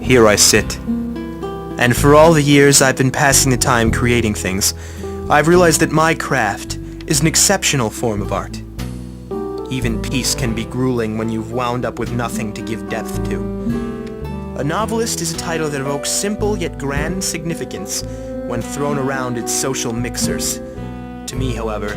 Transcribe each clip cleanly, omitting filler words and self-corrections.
Here I sit. And for all the years I've been passing the time creating things, I've realized that my craft is an exceptional form of art. Even peace can be grueling when you've wound up with nothing to give depth to. A novelist is a title that evokes simple yet grand significance when thrown around its social mixers. To me, however,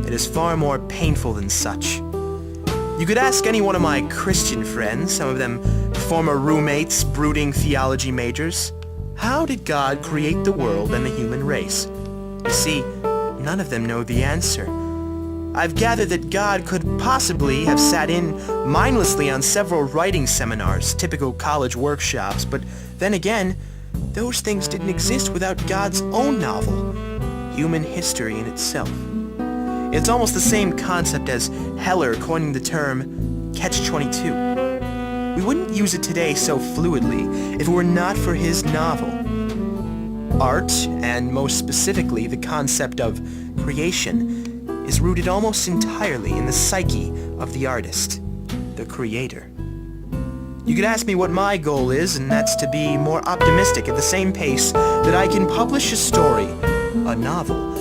it is far more painful than such. You could ask any one of my Christian friends, some of them former roommates, brooding theology majors, how did God create the world and the human race? You see, none of them know the answer. I've gathered that God could possibly have sat in mindlessly on several writing seminars, typical college workshops, but then again, those things didn't exist without God's own novel, human history in itself. It's almost the same concept as Heller coining the term catch-22. We wouldn't use it today so fluidly if it were not for his novel. Art, and most specifically the concept of creation, is rooted almost entirely in the psyche of the artist, the creator. You could ask me what my goal is, and that's to be more optimistic at the same pace that I can publish a story, a novel,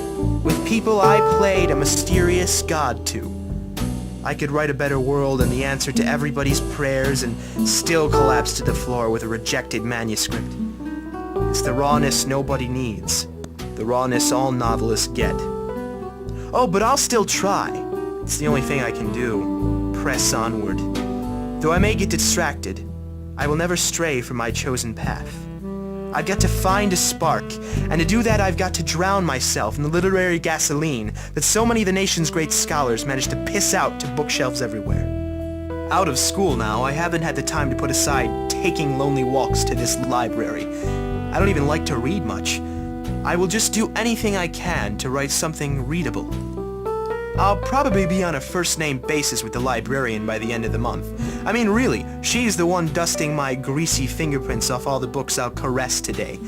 with people I played a mysterious god to. I could write a better world and the answer to everybody's prayers and still collapse to the floor with a rejected manuscript. It's the rawness nobody needs. The rawness all novelists get. Oh, but I'll still try. It's the only thing I can do. Press onward. Though I may get distracted, I will never stray from my chosen path. I've got to find a spark, and to do that I've got to drown myself in the literary gasoline that so many of the nation's great scholars managed to piss out to bookshelves everywhere. Out of school now, I haven't had the time to put aside taking lonely walks to this library. I don't even like to read much. I will just do anything I can to write something readable. I'll probably be on a first-name basis with the librarian by the end of the month. I mean, really, she's the one dusting my greasy fingerprints off all the books I'll caress today.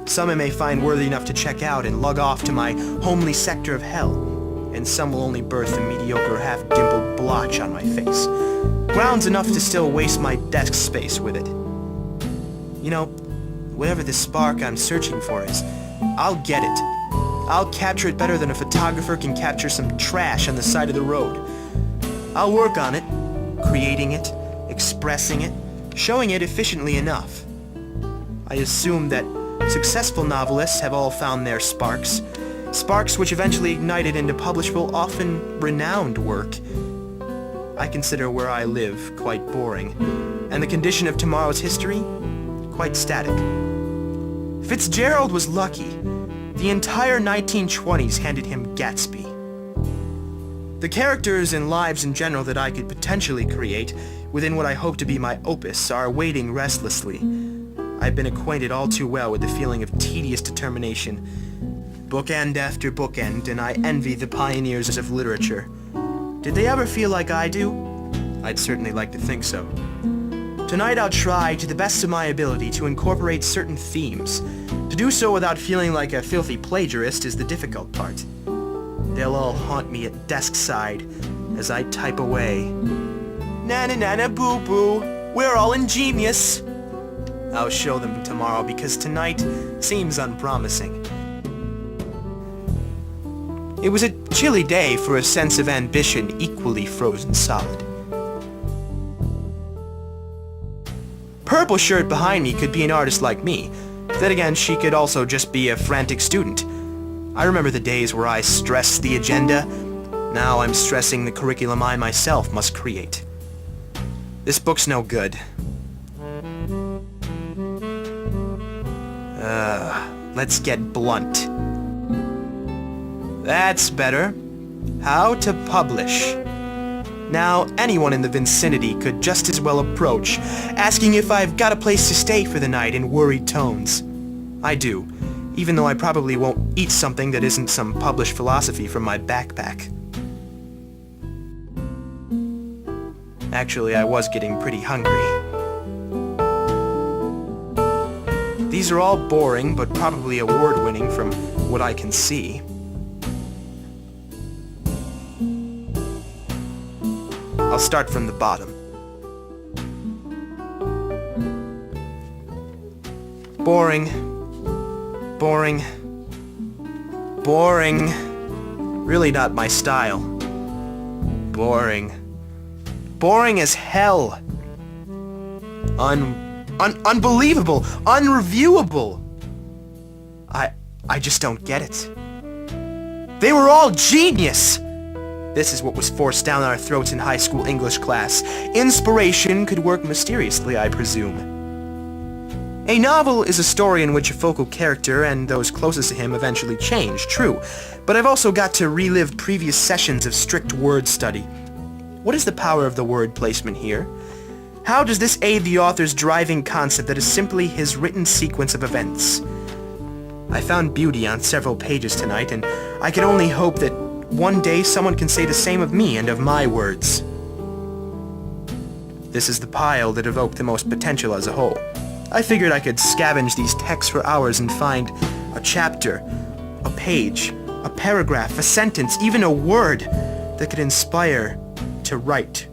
Some I may find worthy enough to check out and lug off to my homely sector of hell, and some will only birth a mediocre half-dimpled blotch on my face. Grounds enough to still waste my desk space with it. You know, whatever the spark I'm searching for is, I'll get it. I'll capture it better than a photographer can capture some trash on the side of the road. I'll work on it, creating it, expressing it, showing it efficiently enough. I assume that successful novelists have all found their sparks, sparks which eventually ignited into publishable, often renowned work. I consider where I live quite boring, and the condition of tomorrow's history quite static. Fitzgerald was lucky. The entire 1920s handed him Gatsby. The characters and lives in general that I could potentially create within what I hope to be my opus are waiting restlessly. I've been acquainted all too well with the feeling of tedious determination. Bookend after bookend, and I envy the pioneers of literature. Did they ever feel like I do? I'd certainly like to think so. Tonight I'll try to the best of my ability to incorporate certain themes. To do so without feeling like a filthy plagiarist is the difficult part. They'll all haunt me at desk side as I type away. Na-na-na-na boo-boo, we're all ingenious. I'll show them tomorrow because tonight seems unpromising. It was a chilly day for a sense of ambition equally frozen solid. Purple shirt behind me could be an artist like me. Then again, she could also just be a frantic student. I remember the days where I stressed the agenda. Now I'm stressing the curriculum I myself must create. This book's no good. Let's get blunt. That's better. How to publish. Now, anyone in the vicinity could just as well approach, asking if I've got a place to stay for the night in worried tones. I do, even though I probably won't eat something that isn't some published philosophy from my backpack. Actually, I was getting pretty hungry. These are all boring, but probably award-winning from what I can see. I'll start from the bottom. Boring. Boring. Boring. Really not my style. Boring. Boring as hell. Unbelievable. Unreviewable. I just don't get it. They were all genius! This is what was forced down our throats in high school English class. Inspiration could work mysteriously, I presume. A novel is a story in which a focal character and those closest to him eventually change, true. But I've also got to relive previous sessions of strict word study. What is the power of the word placement here? How does this aid the author's driving concept that is simply his written sequence of events? I found beauty on several pages tonight, and I can only hope that one day someone can say the same of me and of my words. This is the pile that evoked the most potential as a whole. I figured I could scavenge these texts for hours and find a chapter, a page, a paragraph, a sentence, even a word that could inspire to write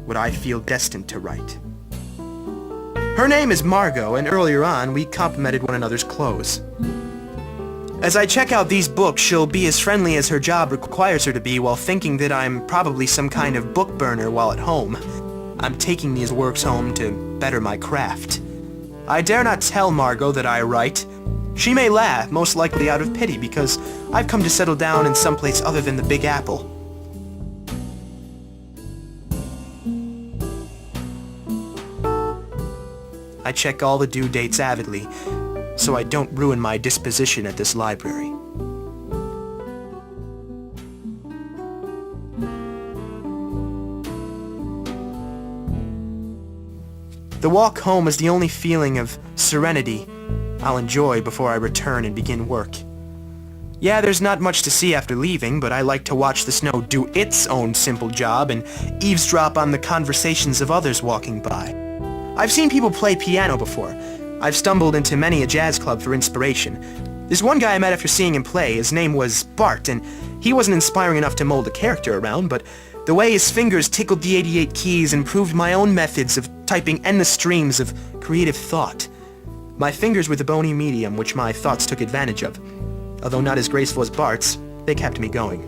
what I feel destined to write. Her name is Margot, and earlier on we complimented one another's clothes. As I check out these books, she'll be as friendly as her job requires her to be while thinking that I'm probably some kind of book burner while at home. I'm taking these works home to better my craft. I dare not tell Margot that I write. She may laugh, most likely out of pity, because I've come to settle down in someplace other than the Big Apple. I check all the due dates avidly, so I don't ruin my disposition at this library. The walk home is the only feeling of serenity I'll enjoy before I return and begin work. Yeah, there's not much to see after leaving, but I like to watch the snow do its own simple job and eavesdrop on the conversations of others walking by. I've seen people play piano before. I've stumbled into many a jazz club for inspiration. There's one guy I met after seeing him play. His name was Bart, and he wasn't inspiring enough to mold a character around, but the way his fingers tickled the 88 keys improved my own methods of typing endless streams of creative thought. My fingers were the bony medium which my thoughts took advantage of. Although not as graceful as Bart's, they kept me going.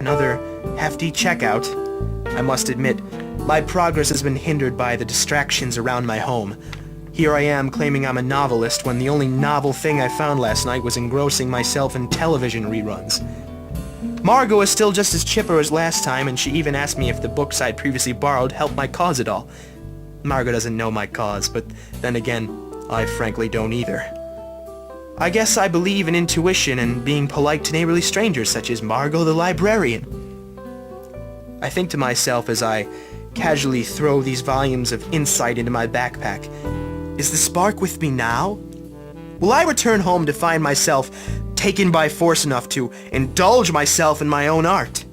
Another hefty checkout. I must admit, my progress has been hindered by the distractions around my home. Here I am claiming I'm a novelist when the only novel thing I found last night was engrossing myself in television reruns. Margot is still just as chipper as last time, and she even asked me if the books I'd previously borrowed helped my cause at all. Margot doesn't know my cause, but then again, I frankly don't either. I guess I believe in intuition and being polite to neighborly strangers such as Margot the librarian. I think to myself as I casually throw these volumes of insight into my backpack, is the spark with me now? Will I return home to find myself taken by force enough to indulge myself in my own art?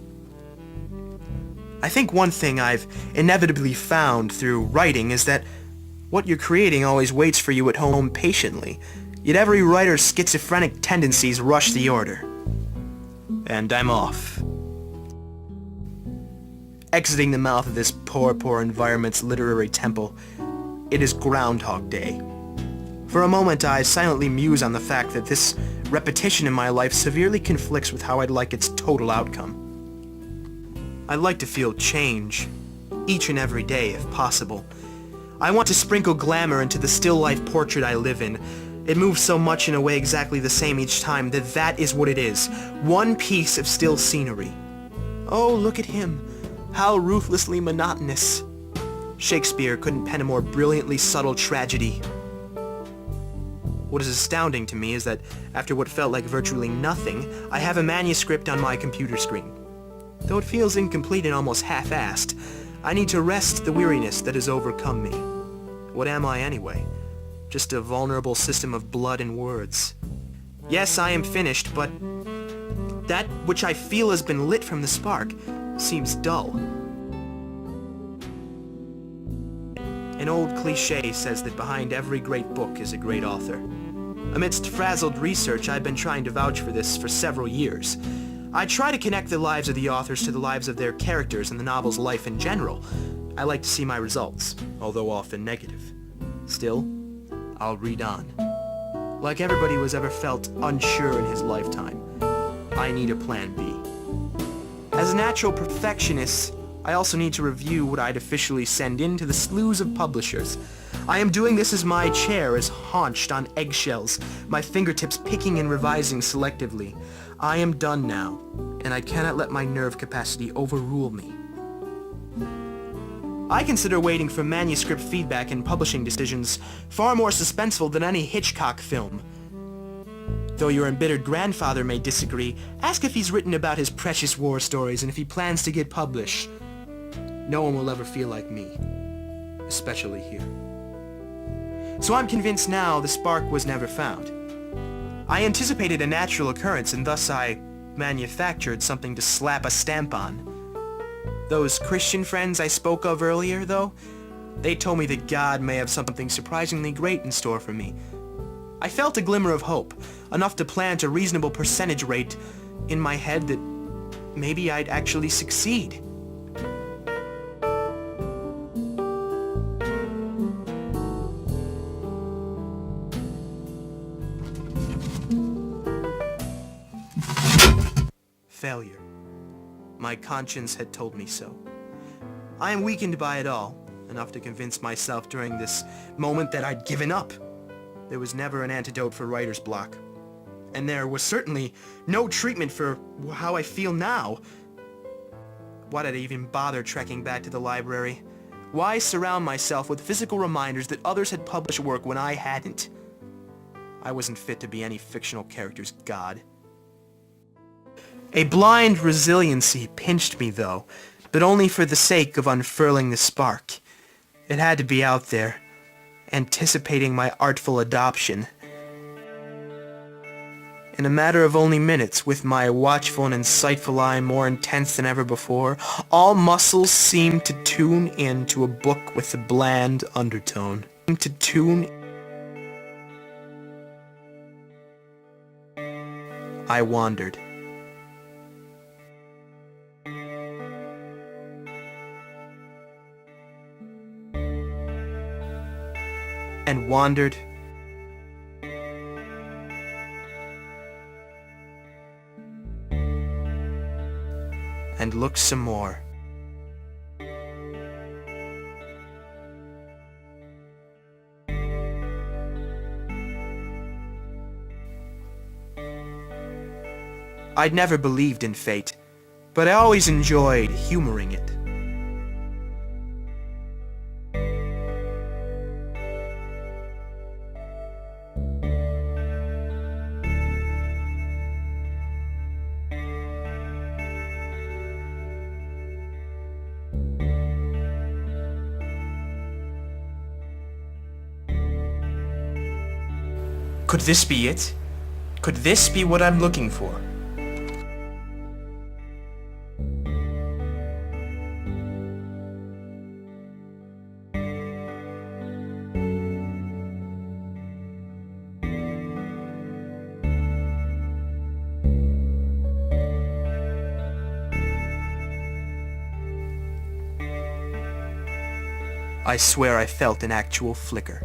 I think one thing I've inevitably found through writing is that what you're creating always waits for you at home patiently, yet every writer's schizophrenic tendencies rush the order. And I'm off. Exiting the mouth of this poor environment's literary temple, it is Groundhog Day. For a moment I silently muse on the fact that this repetition in my life severely conflicts with how I'd like its total outcome. I'd like to feel change, each and every day if possible. I want to sprinkle glamour into the still life portrait I live in. It moves so much in a way exactly the same each time that is what it is. One piece of still scenery. Oh, look at him. How ruthlessly monotonous. Shakespeare couldn't pen a more brilliantly subtle tragedy. What is astounding to me is that after what felt like virtually nothing, I have a manuscript on my computer screen. Though it feels incomplete and almost half-assed, I need to rest the weariness that has overcome me. What am I anyway? Just a vulnerable system of blood and words. Yes, I am finished, but that which I feel has been lit from the spark seems dull. An old cliché says that behind every great book is a great author. Amidst frazzled research, I've been trying to vouch for this for several years. I try to connect the lives of the authors to the lives of their characters and the novel's life in general. I like to see my results, although often negative. Still, I'll read on. Like everybody who has ever felt unsure in his lifetime, I need a plan B. As a natural perfectionist, I also need to review what I'd officially send in to the slews of publishers. I am doing this as my chair is haunched on eggshells, my fingertips picking and revising selectively. I am done now, and I cannot let my nerve capacity overrule me. I consider waiting for manuscript feedback and publishing decisions far more suspenseful than any Hitchcock film. Though your embittered grandfather may disagree, ask if he's written about his precious war stories and if he plans to get published. No one will ever feel like me, especially here. So I'm convinced now the spark was never found. I anticipated a natural occurrence and thus I manufactured something to slap a stamp on. Those Christian friends I spoke of earlier, though, they told me that God may have something surprisingly great in store for me. I felt a glimmer of hope, enough to plant a reasonable percentage rate in my head that maybe I'd actually succeed. Failure. My conscience had told me so. I am weakened by it all, enough to convince myself during this moment that I'd given up. There was never an antidote for writer's block. And there was certainly no treatment for how I feel now. Why did I even bother trekking back to the library? Why surround myself with physical reminders that others had published work when I hadn't? I wasn't fit to be any fictional character's god. A blind resiliency pinched me, though, but only for the sake of unfurling the spark. It had to be out there, anticipating my artful adoption. In a matter of only minutes, with my watchful and insightful eye more intense than ever before, all muscles seemed to tune in to a book with a bland undertone. I wandered. And wandered, and looked some more. I'd never believed in fate, but I always enjoyed humoring it. Could this be it? Could this be what I'm looking for? I swear I felt an actual flicker.